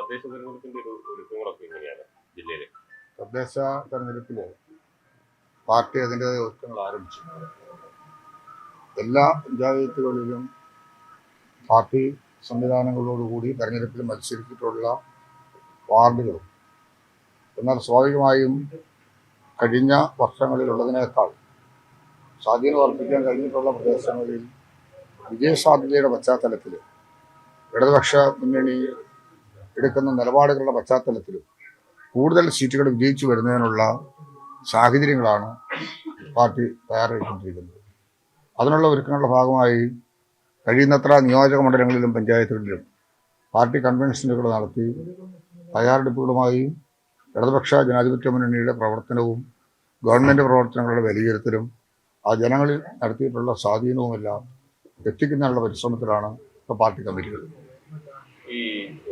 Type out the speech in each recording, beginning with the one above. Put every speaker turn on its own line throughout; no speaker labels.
തദ്ദേശ തെരഞ്ഞെടുപ്പിന്റെ ഒരുക്കങ്ങളൊക്കെ എങ്ങനെയാണ് ജില്ലയിലെ?
തദ്ദേശ തെരഞ്ഞെടുപ്പിൽ പാർട്ടി അതിൻ്റെതായ ഒരുക്കങ്ങൾ ആരംഭിച്ചു. എല്ലാ പഞ്ചായത്തുകളിലും പാർട്ടി സംവിധാനങ്ങളോടുകൂടി തെരഞ്ഞെടുപ്പിൽ മത്സരിച്ചിട്ടുള്ള വാർഡുകളും, എന്നാൽ സ്വാഭാവികമായും കഴിഞ്ഞ വർഷങ്ങളിലുള്ളതിനേക്കാൾ സ്വാധീനം വർദ്ധിക്കാൻ കഴിഞ്ഞിട്ടുള്ള പ്രദേശങ്ങളിൽ വിജയസാധ്യതയുടെ പശ്ചാത്തലത്തിൽ ഇടതുപക്ഷ മുന്നണി എടുക്കുന്ന നിലപാടുകളുടെ പശ്ചാത്തലത്തിലും കൂടുതൽ സീറ്റുകൾ വിജയിച്ചു വരുന്നതിനുള്ള സാഹചര്യങ്ങളാണ് പാർട്ടി തയ്യാറായിക്കൊണ്ടിരിക്കുന്നത്. അതിനുള്ള ഒരുക്കങ്ങളുടെ ഭാഗമായി കഴിയുന്നത്ര നിയോജക മണ്ഡലങ്ങളിലും പഞ്ചായത്തുകളിലും പാർട്ടി കൺവെൻഷനുകൾ നടത്തി തയ്യാറെടുപ്പുകളുമായി ഇടതുപക്ഷ ജനാധിപത്യ മുന്നണിയുടെ പ്രവർത്തനവും ഗവൺമെൻറ് പ്രവർത്തനങ്ങളുടെ വിലയിരുത്തലും ആ ജനങ്ങളിൽ നടത്തിയിട്ടുള്ള സ്വാധീനവുമെല്ലാം എത്തിക്കുന്നതിനുള്ള പരിശ്രമത്തിലാണ് ഇപ്പോൾ പാർട്ടി കമ്മിറ്റികൾ.
ഈ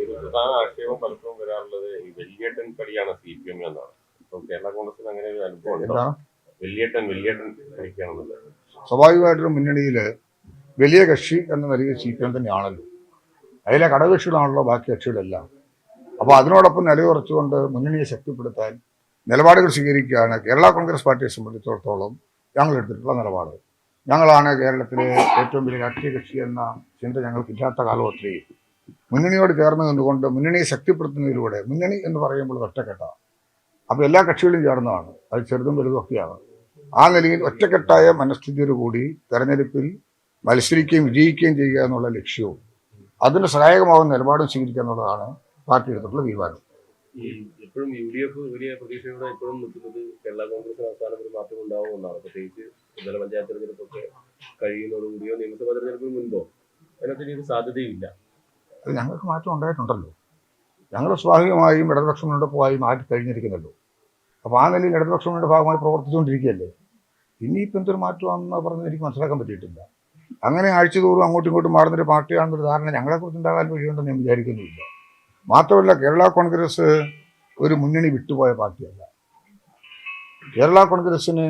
ഒരു പ്രധാന ആക്ഷേപം പലപ്പോഴും വരാറുള്ളത് ഈ വലിയേട്ടൻ കളിയാണ് CPM എന്നാണ്. ഇപ്പോൾ കേരള കോൺഗ്രസിന് അങ്ങനെ ഒരു അനുഭവം എന്താണ്? വലിയേട്ടൻ കളിക്കുകയാണെന്നുള്ളത്.
സ്വാഭാവികമായിട്ടും മുന്നണിയിൽ വലിയ കക്ഷി എന്ന നിലയിൽ CPM തന്നെയാണല്ലോ. അതിലെ ഘടകകക്ഷികളാണല്ലോ ബാക്കി കക്ഷികളെല്ലാം. അപ്പോൾ അതിനോടൊപ്പം നിലയുറച്ചുകൊണ്ട് മുന്നണിയെ ശക്തിപ്പെടുത്താൻ നിലപാടുകൾ സ്വീകരിക്കുകയാണ് കേരള കോൺഗ്രസ് പാർട്ടിയെ സംബന്ധിച്ചിടത്തോളം ഞങ്ങൾ എടുത്തിട്ടുള്ള നിലപാട്. ഞങ്ങളാണ് കേരളത്തിലെ ഏറ്റവും വലിയ രാഷ്ട്രീയ കക്ഷി എന്ന ചിന്ത ഞങ്ങൾക്കില്ലാത്ത കാലഘട്ടത്തിൽ മുന്നണിയോട് ചേർന്ന് നിന്നുകൊണ്ട് മുന്നണിയെ ശക്തിപ്പെടുത്തുന്നതിലൂടെ, മുന്നണി എന്ന് പറയുമ്പോൾ ഒറ്റക്കെട്ടാണ്, അപ്പോൾ എല്ലാ കക്ഷികളും ചേർന്നതാണ്, അത് ചെറുതും വലുതും ഒക്കെയാണ്. ആ നിലയിൽ ഒറ്റക്കെട്ടായ മനസ്ഥിതിയോടുകൂടി തെരഞ്ഞെടുപ്പിൽ മത്സരിക്കുകയും വിജയിക്കുകയും ചെയ്യുക എന്നുള്ള ലക്ഷ്യവും അതിന് സഹായകമാകുന്ന നിലപാടും സ്വീകരിക്കുക എന്നുള്ളതാണ് പാർട്ടി എടുത്തിട്ടുള്ള തീരുമാനം.
ഈ എപ്പോഴും UDF വലിയ പ്രതീക്ഷയോടെ എപ്പോഴും നിൽക്കുന്നത് കേരള കോൺഗ്രസിന് അവസാനം ഒരു മാറ്റം ഉണ്ടാവുമെന്നാണ്. പ്രത്യേകിച്ച് ജില്ലാ പഞ്ചായത്ത് തെരഞ്ഞെടുപ്പൊക്കെ കഴിയുന്നതോടുകൂടിയോ നിയമസഭാ തെരഞ്ഞെടുപ്പിന് മുൻപോ അതിനകത്ത് ഒരു സാധ്യതയില്ല.
അത് ഞങ്ങൾക്ക് മാറ്റം ഉണ്ടായിട്ടുണ്ടല്ലോ. ഞങ്ങൾ സ്വാഭാവികമായും ഇടതുപക്ഷ മുന്നോട്ടൊപ്പമായി മാറ്റി കഴിഞ്ഞിരിക്കുന്നല്ലോ. അപ്പോൾ ആ നിലയിൽ ഇടതുപക്ഷ മുന്നോട്ട് ഭാഗമായി പ്രവർത്തിച്ചുകൊണ്ടിരിക്കുകയല്ലേ. ഇനിയിപ്പോൾ എന്തൊരു മാറ്റമാണെന്ന് പറഞ്ഞത് എനിക്ക് മനസ്സിലാക്കാൻ പറ്റിയിട്ടില്ല. അങ്ങനെ ആഴ്ചതോറും അങ്ങോട്ടും ഇങ്ങോട്ടും മാറുന്നൊരു പാർട്ടിയാണെന്നൊരു ധാരണ ഞങ്ങളെക്കുറിച്ച് ഉണ്ടാകാൻ വഴിയുണ്ടെന്ന് ഞാൻ വിചാരിക്കുന്നില്ല. മാത്രമല്ല, കേരള കോൺഗ്രസ് ഒരു മുന്നണി വിട്ടുപോയ പാർട്ടിയല്ല. കേരള കോൺഗ്രസിന്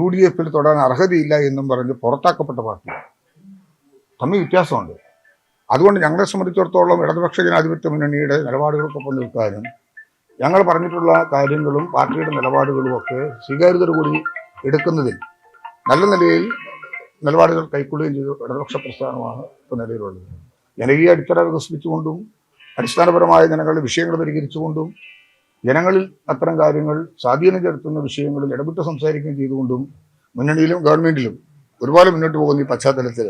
UDF തൊടാൻ അർഹതയില്ല എന്നും പറഞ്ഞ് പുറത്താക്കപ്പെട്ട പാർട്ടിയാണ്. തമ്മിൽ വ്യത്യാസമുണ്ട്. അതുകൊണ്ട് ഞങ്ങളെ സംബന്ധിച്ചിടത്തോളം ഇടതുപക്ഷ ജനാധിപത്യ മുന്നണിയുടെ നിലപാടുകൾക്കൊപ്പം നിൽക്കാനും ഞങ്ങൾ പറഞ്ഞിട്ടുള്ള കാര്യങ്ങളും പാർട്ടിയുടെ നിലപാടുകളും ഒക്കെ സ്വീകാര്യതയോടുകൂടി എടുക്കുന്നതിൽ നല്ല നിലയിൽ നിലപാടുകൾ കൈക്കൊള്ളുകയും ചെയ്തു ഇടതുപക്ഷ പ്രസ്ഥാനമാണ് ഇപ്പോൾ നിലവിലുള്ളത്. ജനകീയ അടിത്തറ വികസിപ്പിച്ചുകൊണ്ടും അടിസ്ഥാനപരമായ ജനങ്ങളുടെ വിഷയങ്ങൾ പരിഹരിച്ചുകൊണ്ടും ജനങ്ങളിൽ അത്തരം കാര്യങ്ങൾ സ്വാധീനം ചെലുത്തുന്ന വിഷയങ്ങളിൽ ഇടപെട്ട് സംസാരിക്കുകയും ചെയ്തുകൊണ്ടും മുന്നണിയിലും ഗവൺമെൻറ്റിലും ഒരുപാട് മുന്നോട്ട് പോകുന്ന ഈ പശ്ചാത്തലത്തിൽ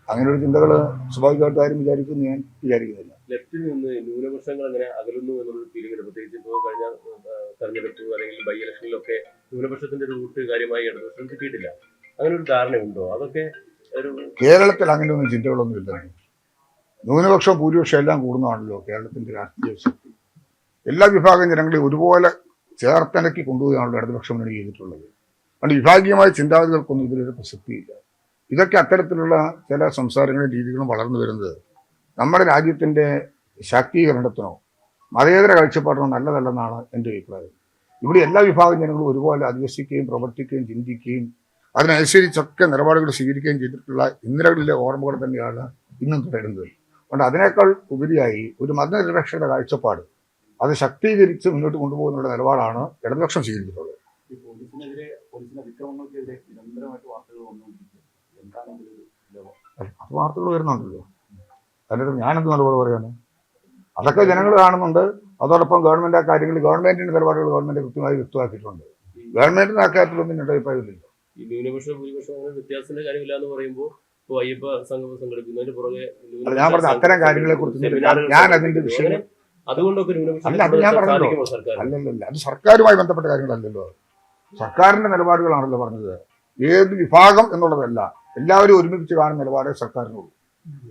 അങ്ങനെ ഒരു ചിന്തകൾ സ്വാഭാവികമായിട്ട് ആരും വിചാരിക്കുന്നു ഞാൻ വിചാരിക്കുന്നില്ല.
ലെഫ്റ്റിൽ നിന്ന് ന്യൂനപക്ഷങ്ങൾ അങ്ങനെ അകലുന്നു എന്നുള്ളൊരു ഫീലിംഗ്, പ്രത്യേകിച്ച് ഇപ്പോൾ കഴിഞ്ഞ തെരഞ്ഞെടുപ്പ് അല്ലെങ്കിൽ ബൈ ഇലക്ഷനിലൊക്കെ ന്യൂനപക്ഷത്തിന്റെ ഒരു റൂട്ട് കാര്യമായി ഇടതുപക്ഷം കിട്ടിയിട്ടില്ല. അങ്ങനെ ഒരു ധാരണയുണ്ടോ? അതൊക്കെ ഒരു
കേരളത്തിൽ അങ്ങനെയൊന്നും ചിന്തകളൊന്നും ഇല്ല. ന്യൂനപക്ഷം ഭൂരിപക്ഷം എല്ലാം കൂടുന്നതാണല്ലോ കേരളത്തിന്റെ രാഷ്ട്രീയ ശക്തി. എല്ലാ വിഭാഗം ജനങ്ങളെ ഒരുപോലെ ചേർത്തിണക്കി കൊണ്ടുപോയാണല്ലോ ഇടതുപക്ഷ മുന്നണി ചെയ്തിട്ടുള്ളത്. അതുകൊണ്ട് വിഭാഗീയമായ ചിന്താഗതികൾക്കൊന്നും ഇതിലൊരു പ്രസക്തിയില്ല. ഇതൊക്കെ അത്തരത്തിലുള്ള ചില സംസാരങ്ങളും രീതികളും വളർന്നു വരുന്നത് നമ്മുടെ രാജ്യത്തിൻ്റെ ശാക്തീകരണത്തിനോ മതേതര കാഴ്ചപ്പാടിനോ നല്ലതല്ലെന്നാണ് എൻ്റെ അഭിപ്രായം. ഇവിടെ എല്ലാ വിഭാഗം ജനങ്ങളും ഒരുപോലെ അധിവസിക്കുകയും പ്രവർത്തിക്കുകയും ചിന്തിക്കുകയും അതിനനുസരിച്ചൊക്കെ നിലപാടുകൾ സ്വീകരിക്കുകയും ചെയ്തിട്ടുള്ള ഇന്നലകളിലെ ഓർമ്മകൾ തന്നെയാണ് ഇന്നും തുടരുന്നത്. അതുകൊണ്ട് അതിനേക്കാൾ ഉപരിയായി ഒരു മതനിരപേക്ഷയുടെ കാഴ്ചപ്പാട് അത് ശക്തീകരിച്ച് മുന്നോട്ട് കൊണ്ടുപോകുന്നുള്ള നിലപാടാണ് ഇടതുപക്ഷം സ്വീകരിച്ചിട്ടുള്ളത്. അത് വാർത്തകൾ വരുന്നുണ്ടല്ലോ. അതിനകത്ത് ഞാനെന്ത് നിലപാട് പറയാന്? അതൊക്കെ ജനങ്ങൾ കാണുന്നുണ്ട്. അതോടൊപ്പം ഗവൺമെൻറ് ആ കാര്യങ്ങളിൽ ഗവൺമെൻറ്റിൻ്റെ നിലപാടുകൾ ഗവൺമെൻറ് കൃത്യമായി വ്യക്തമാക്കിയിട്ടുണ്ട്. ഗവൺമെൻറ്റിന് ആ കാര്യത്തിലൊന്നും എൻ്റെ അഭിപ്രായമില്ല.
ഈ ന്യൂനപക്ഷ ഭൂരിപക്ഷം അങ്ങനെ വ്യത്യാസത്തിന്റെ കാര്യമില്ല എന്ന് പറയുമ്പോൾ ഇപ്പോൾ അയ്യപ്പ സംഗമം സംഘടിപ്പിക്കുന്നതിന് പുറകെ
ഞാൻ പറഞ്ഞ അത്തരം കാര്യങ്ങളെ കുറിച്ച് ഞാൻ അതിന്റെ വിഷയം
അതുകൊണ്ടൊക്കെ
അല്ലല്ല, അത് സർക്കാരുമായി ബന്ധപ്പെട്ട കാര്യങ്ങളല്ലല്ലോ. സർക്കാരിന്റെ നിലപാടുകളാണല്ലോ പറഞ്ഞത്. ഏത് വിഭാഗം എന്നുള്ളതല്ല, എല്ലാവരും ഒരുമിച്ച് കാണുന്ന നിലപാടേ സർക്കാരിനുള്ളൂ.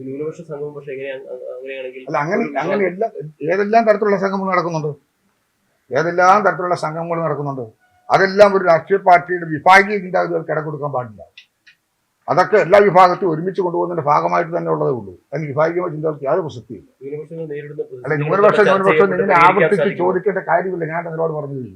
ന്യൂനപക്ഷ സംഗമം പക്ഷേ അങ്ങനെയാണെങ്കിൽ
അല്ല, അങ്ങനെ ഏതെല്ലാം തരത്തിലുള്ള സംഗമങ്ങൾ നടക്കുന്നുണ്ട്, ഏതെല്ലാം തരത്തിലുള്ള സംഗമങ്ങൾ നടക്കുന്നുണ്ട്. അതെല്ലാം ഒരു രാഷ്ട്രീയ പാർട്ടിയുടെ വിഭാഗീയ ചിന്താഗതികൾക്ക് ഇട കൊടുക്കാൻ പാടില്ല. അതൊക്കെ എല്ലാ വിഭാഗത്തെയും ഒരുമിച്ച് കൊണ്ടുപോകുന്നതിന്റെ ഭാഗമായിട്ട് തന്നെ ഉള്ളതേ ഉള്ളൂ. അതിന് വിഭാഗീയമായ ചിന്തകൾക്ക് യാതൊരു പ്രസക്തിയില്ല. അല്ല, ന്യൂനപക്ഷം ഇങ്ങനെ ആവർത്തിച്ച് ചോദിക്കേണ്ട കാര്യമില്ല. ഞാൻ നിലപാട് പറഞ്ഞില്ല.